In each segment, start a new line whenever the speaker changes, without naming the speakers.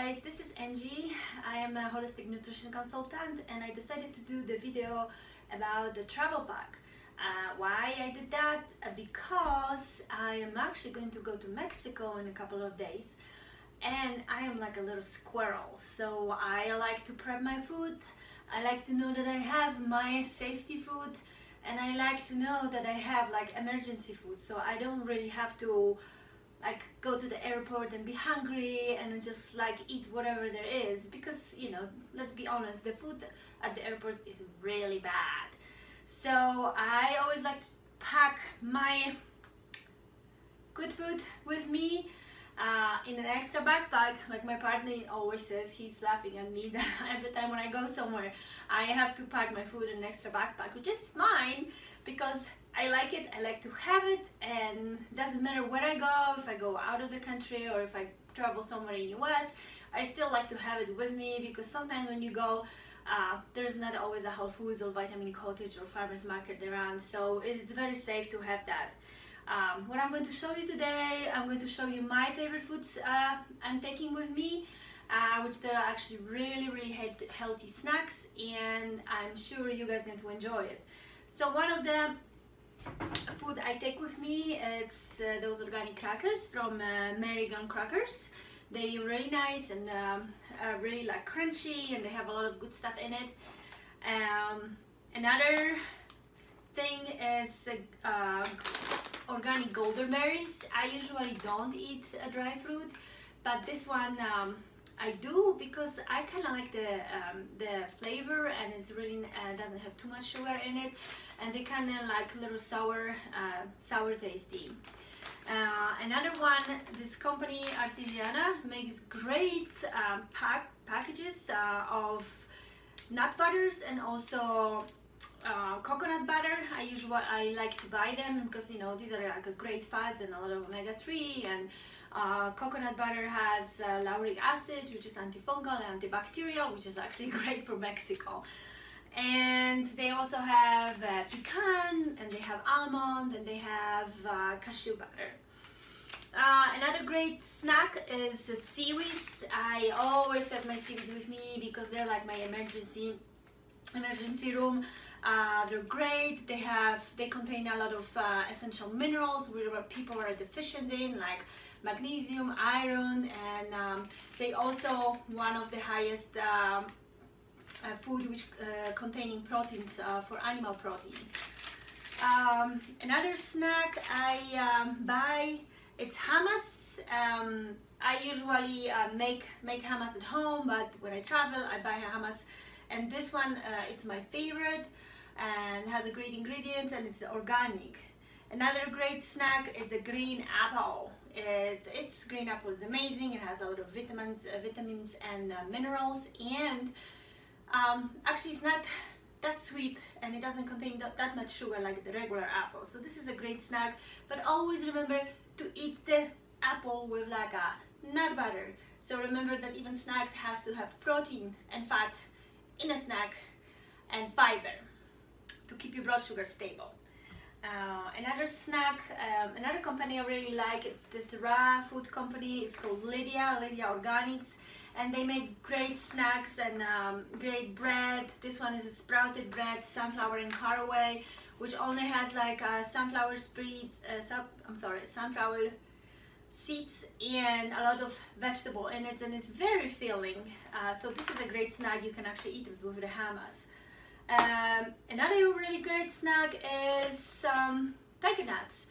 guys, this is Angie. I am a holistic nutrition consultant and I decided to do the video about the travel pack. Why I did that? Because I am actually going to go to Mexico in a couple of days and I am like a little squirrel, so I like to prep my food. I like to know that I have my safety food, and I like to know that I have like emergency food, so I don't really have to like go to the airport and be hungry and just like eat whatever there is, because you know, let's be honest, the food at the airport is really bad. So I always like to pack my good food with me in an extra backpack. Like my partner always says, he's laughing at me that every time when I go somewhere I have to pack my food in an extra backpack, which is fine because I like it, I like to have it, and it doesn't matter where I go, if I go out of the country or if I travel somewhere in US, I still like to have it with me, because sometimes when you go, there's not always a Whole Foods or Vitamin Cottage or farmer's market around, so it's very safe to have that. What I'm going to show you today, I'm going to show you my favorite foods I'm taking with me, which they are actually really healthy snacks, and I'm sure you guys are going to enjoy it. So one of the food I take with me is those organic crackers from American Crackers. They're really nice and are really like crunchy, and they have a lot of good stuff in it. Another thing is organic golden berries. I usually don't eat dry fruit, but this one I do, because I kind of like the flavor, and it's really doesn't have too much sugar in it, and they kind of like a little sour tasty. Another one, this company Artigiana makes great packages of nut butters and also coconut butter. I like to buy them because, you know, these are like a great fats and a lot of omega-3, and coconut butter has lauric acid, which is antifungal and antibacterial, which is actually great for Mexico. And they also have pecan, and they have almond, and they have cashew butter. Another great snack is seaweeds. I always have my seaweeds with me because they're like my emergency room. They're great. They contain a lot of essential minerals where people are deficient in, like magnesium, iron, and they also one of the highest food which containing proteins for animal protein. Another snack I buy, it's hummus. I usually make hummus at home, but when I travel I buy hummus, and this one it's my favorite and has a great ingredients, and it's organic. Another great snack is a green apple. It's green apple is amazing. It has a lot of vitamins and minerals, and actually it's not that sweet, and it doesn't contain that much sugar like the regular apple. So this is a great snack, but always remember to eat the apple with like a nut butter. So remember that even snacks has to have protein and fat in a snack and fiber to keep your blood sugar stable. Another snack, another company I really like, it's this raw food company. It's called Lydia Organics, and they make great snacks and great bread. This one is a sprouted bread, sunflower and caraway, which only has like sunflower seeds and a lot of vegetable in it, and it's very filling. So this is a great snack. You can actually eat it with the hummus. Another really great snack is tiger nuts.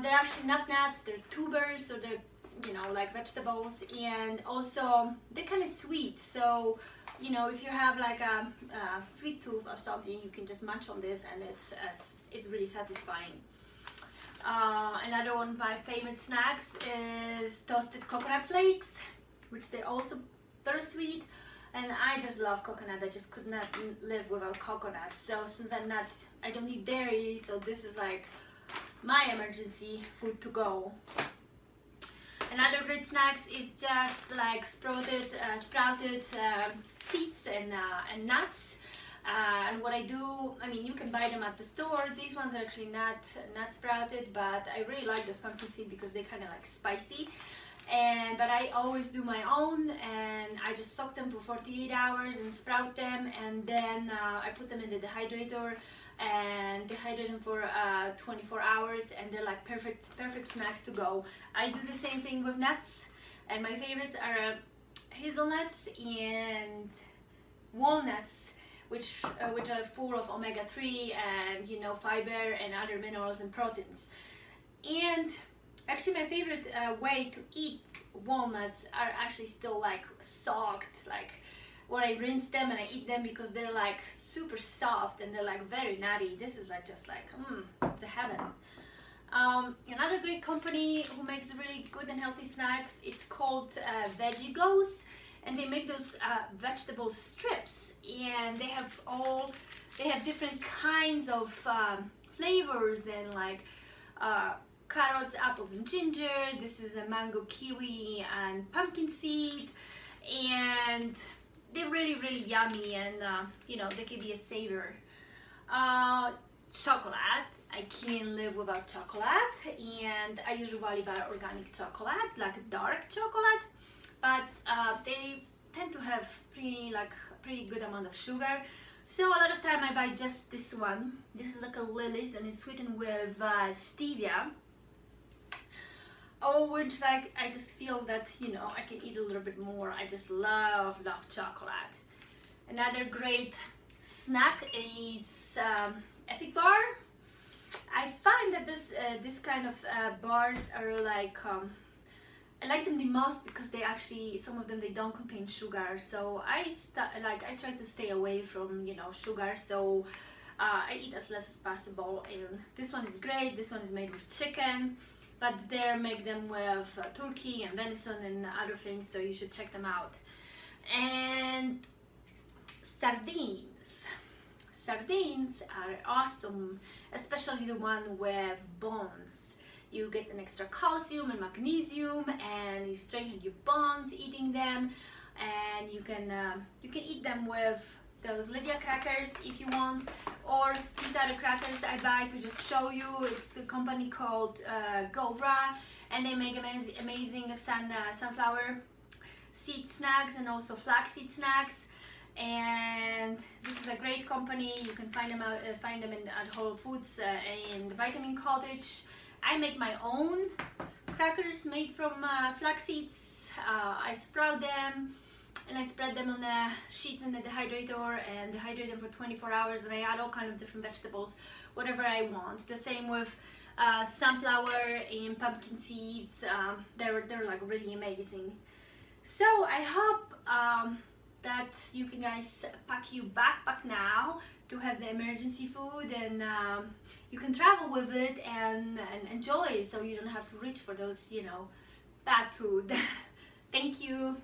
They're actually not nuts, they're tubers, so they're, you know, like vegetables, and also they're kind of sweet. So, you know, if you have like a sweet tooth or something, you can just munch on this, and it's really satisfying. Another one of my favorite snacks is toasted coconut flakes, which they're sweet, and I just love coconut. I just could not live without coconut. So since I don't eat dairy, so this is like my emergency food to go. Another great snacks is just like sprouted seeds and nuts. And what I do, I mean, you can buy them at the store. These ones are actually not sprouted, but I really like this pumpkin seed because they kind of like spicy. but I always do my own, and I just soak them for 48 hours and sprout them, and then I put them in the dehydrator and dehydrate them for 24 hours, and they're like perfect snacks to go. I do the same thing with nuts, and my favorites are hazelnuts and walnuts, which are full of omega-3 and, you know, fiber and other minerals and proteins. And actually my favorite way to eat walnuts are actually still like soaked, like when I rinse them and I eat them, because they're like super soft and they're like very nutty. This is like just like it's a heaven. Another great company who makes really good and healthy snacks, it's called Veggie, and they make those vegetable strips, and they have different kinds of flavors, and like carrots, apples, and ginger. This is a mango, kiwi, and pumpkin seed, and they're really yummy, and you know, they can be a saver. Chocolate, I can't live without chocolate, and I usually buy organic chocolate, like dark chocolate, but they tend to have pretty good amount of sugar. So a lot of time I buy just this one. This is like a Lily's, and it's sweetened with stevia. Oh, which like I just feel that, you know, I can eat a little bit more. I just love chocolate. Another great snack is Epic Bar. I find that this kind of bars are like I like them the most because they actually, some of them, they don't contain sugar. So I try to stay away from, you know, sugar. So I eat as less as possible. And this one is great. This one is made with chicken, but they make them with turkey and venison and other things. So you should check them out. And sardines. Sardines are awesome, especially the one with bones. You get an extra calcium and magnesium, and you strengthen your bones eating them. And you can eat them with those Lydia crackers if you want, or these other crackers I buy to just show you. It's the company called Gobra, and they make amazing sunflower seed snacks and also flaxseed snacks. And this is a great company. You can find them at Whole Foods in the Vitamin Cottage. I make my own crackers made from flax seeds. I sprout them and I spread them on the sheets in the dehydrator and dehydrate them for 24 hours, and I add all kinds of different vegetables, whatever I want. The same with sunflower and pumpkin seeds. They're like really amazing. So I hope that you can guys pack your backpack now to have the emergency food, and you can travel with it and enjoy it, so you don't have to reach for those, you know, bad food. Thank you.